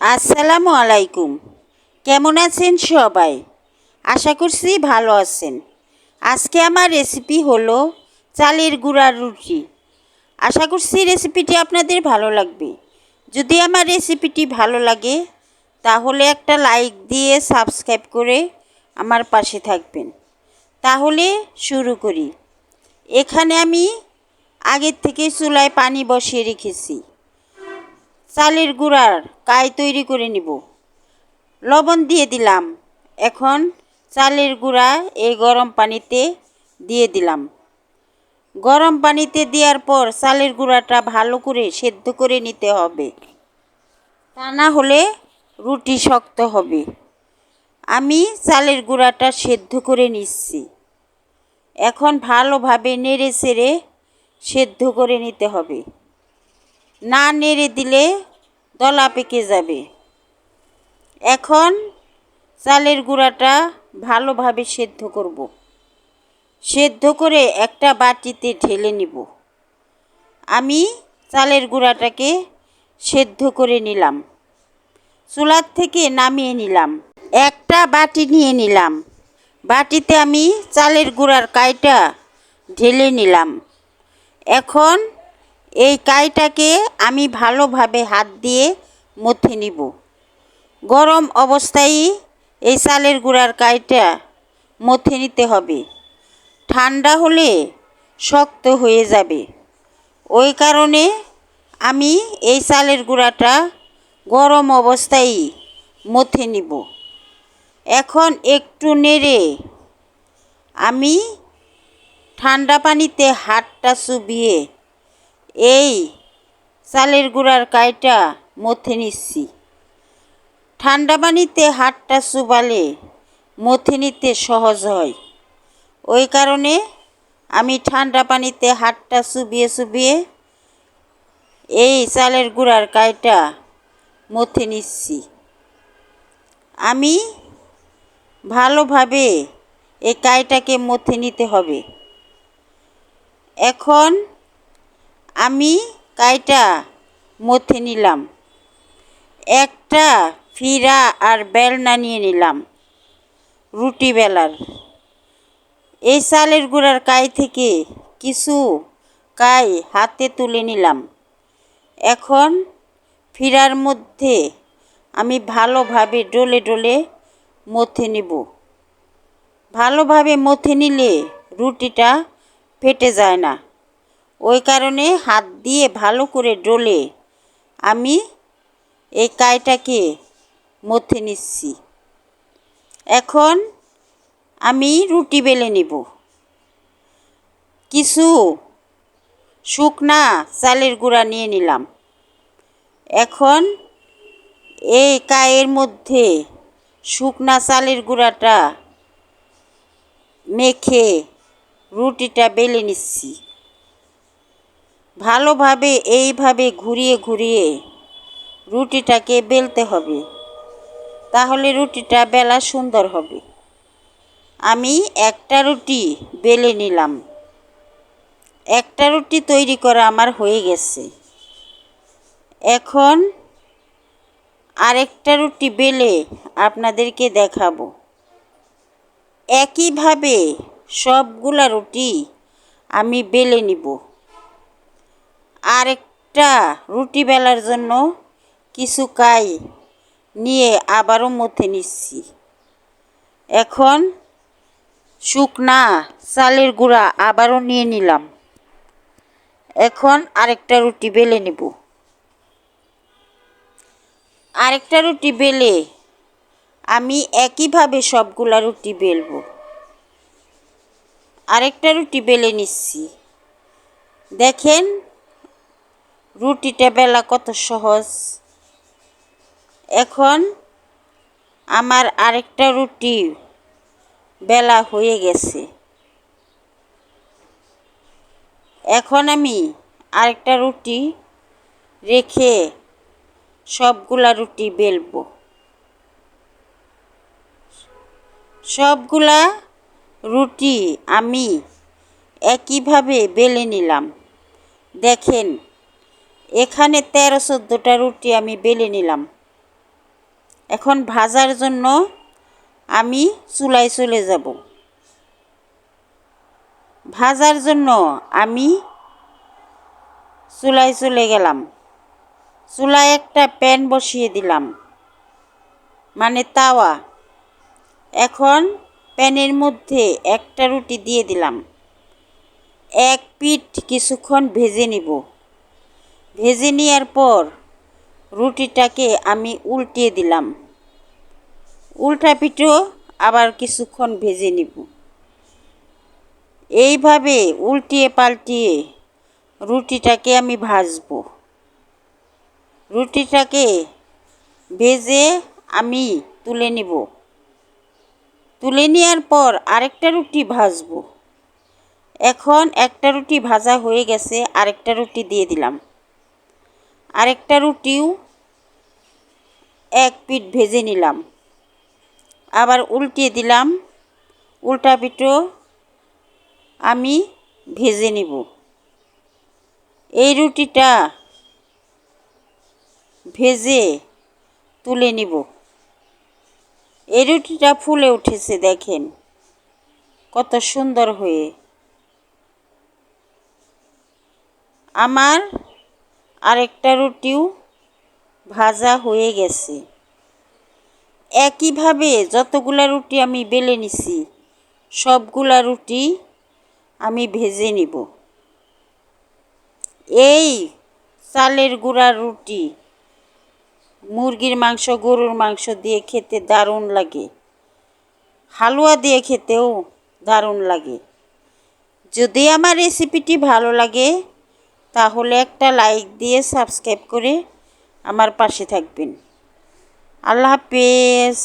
আসসালামু আলাইকুম। কেমন আছেন সবাই? আশা করছি ভালো আছেন। আজকে আমার রেসিপি হলো চালের গুঁড়ার রুটি। আশা করছি রেসিপিটি আপনাদের ভালো লাগবে। যদি আমার রেসিপিটি ভালো লাগে তাহলে একটা লাইক দিয়ে সাবস্ক্রাইব করে আমার পাশে থাকবেন। তাহলে শুরু করি। এখানে আমি আগের থেকে চুলায় পানি বসিয়ে রেখেছি। চালের গুঁড়ার কাই তৈরি করে নিব। লবণ দিয়ে দিলাম। এখন চালের গুঁড়া এই গরম পানিতে দিয়ে দিলাম। গরম পানিতে দেওয়ার পর চালের গুঁড়াটা ভালো করে সেদ্ধ করে নিতে হবে, তা না হলে রুটি শক্ত হবে। আমি চালের গুঁড়াটা সেদ্ধ করে নিচ্ছি। এখন ভালোভাবে নেড়ে চেড়ে সেদ্ধ করে নিতে হবে, না নেড়ে দিলে দলা পেকে যাবে। এখন চালের গুঁড়াটা ভালোভাবে সেদ্ধ করব। সেদ্ধ করে একটা বাটিতে ঢেলে নিব। আমি চালের গুঁড়াটাকে সেদ্ধ করে নিলাম, চুলার থেকে নামিয়ে নিলাম। একটা বাটি নিয়ে নিলাম। বাটিতে আমি চালের গুঁড়ার কাইটা ঢেলে নিলাম। এখন এই কাইটাকে আমি ভালোভাবে হাত দিয়ে মথে নিব। গরম অবস্থায় এই চালের গুঁড়ার কাইটা মথে নিতে হবে, ঠান্ডা হলে শক্ত হয়ে যাবে। ওই কারণে আমি এই চালের গুঁড়াটা গরম অবস্থায় মথে নিব। এখন একটু নেড়ে আমি ঠান্ডা পানিতে হাতটা চুবিয়ে এই চালের গুঁড়ার কাইটা মথে নিচ্ছি। ঠান্ডা পানিতে হাতটা চুবালে মথে নিতে সহজ হয়। ওই কারণে আমি ঠান্ডা পানিতে হাতটা চুবিয়ে চুবিয়ে এই চালের গুঁড়ার কাইটা মথে নিচ্ছি। আমি ভালোভাবে এই কাইটাকে মথে নিতে হবে। এখন আমি কাইটা মথে নিলাম। একটা ফিরা আর বেলনা নিয়ে নিলাম, রুটি বেলার। এই চালের গুঁড়ার কাই থেকে কিছু কাই হাতে তুলে নিলাম। এখন ফিরার মধ্যে আমি ভালোভাবে ডলে ডলে মথে নিব। ভালোভাবে মথে নিলে রুটিটা ফেটে যায় না। ওই কারণে হাত দিয়ে ভালো করে ডলে আমি এই কাইটাকে মথে নিচ্ছি। এখন আমি রুটি বেলে নিব। কিছু শুকনা চালের গুঁড়া নিয়ে নিলাম। এখন এই কাইয়ের মধ্যে শুকনা চালের গুঁড়াটা মেখে রুটিটা বেলে নিচ্ছি। ভালোভাবে এইভাবে ঘুরিয়ে ঘুরিয়ে রুটিটাকে বেলতে হবে, তাহলে রুটিটা বেলা সুন্দর হবে। আমি একটা রুটি বেলে নিলাম। একটা রুটি তৈরি করা আমার হয়ে গেছে। এখন আরেকটা রুটি বেলে আপনাদেরকে দেখাবো। একইভাবে সবগুলা রুটি আমি বেলে নিব। আরেকটা রুটি বেলার জন্য কিছু কাই নিয়ে আবারও মথে নিচ্ছি। এখন শুকনা চালের গুঁড়া আবারও নিয়ে নিলাম। এখন আরেকটা রুটি বেলে নেব। আরেকটা রুটি বেলে আমি একইভাবে সবগুলা রুটি বেলবো। আরেকটা রুটি বেলে নিচ্ছি। দেখেন রুটিটা বেলা কত সহজ। এখন আমার আরেকটা রুটি বেলা হয়ে গেছে। এখন আমি আরেকটা রুটি রেখে সবগুলা রুটি বেলবো। সবগুলা রুটি আমি একইভাবে বেলে নিলাম। দেখেন এখানে 13-14টা রুটি আমি বেলে নিলাম। এখন ভাজার জন্য আমি চুলায় চলে যাব। ভাজার জন্য আমি চুলায় চলে গেলাম। চুলায় একটা প্যান বসিয়ে দিলাম, মানে তাওয়া। এখন প্যানের মধ্যে একটা রুটি দিয়ে দিলাম। এক পিঠ কিছুক্ষণ ভেজে নিব। ভেজে নেওয়ার পর রুটিটাকে আমি উল্টিয়ে দিলাম। উল্টা পিঠও আবার কিছুক্ষণ ভেজে নিব। এইভাবে উল্টিয়ে পাল্টিয়ে রুটিটাকে আমি ভাজবো। রুটিটাকে ভেজে আমি তুলে নিব। তুলে নেওয়ার পর আরেকটা রুটি ভাজবো। এখন একটা রুটি ভাজা হয়ে গেছে, আরেকটা রুটি দিয়ে দিলাম। আরেকটা রুটিও এক পিঠ ভেজে নিলাম, আবার উল্টিয়ে দিলাম। উল্টা পিঠও আমি ভেজে নিব। এই রুটিটা ভেজে তুলে নিব। এই রুটিটা ফুলে উঠেছে, দেখেন কত সুন্দর হয়ে। আমার আরেকটা রুটিও ভাজা হয়ে গেছে। একইভাবে যতগুলা রুটি আমি বেলে নিছি সবগুলা রুটি আমি ভেজে নিব। এই চালের গুঁড়ার রুটি মুরগির মাংস, গরুর মাংস দিয়ে খেতে দারুণ লাগে। হালুয়া দিয়ে খেতেও দারুণ লাগে। যদি আমার রেসিপিটি ভালো লাগে তাহলে একটা লাইক দিয়ে সাবস্ক্রাইব করে আমার পাশে থাকবেন। আল্লাহ হাফেজ।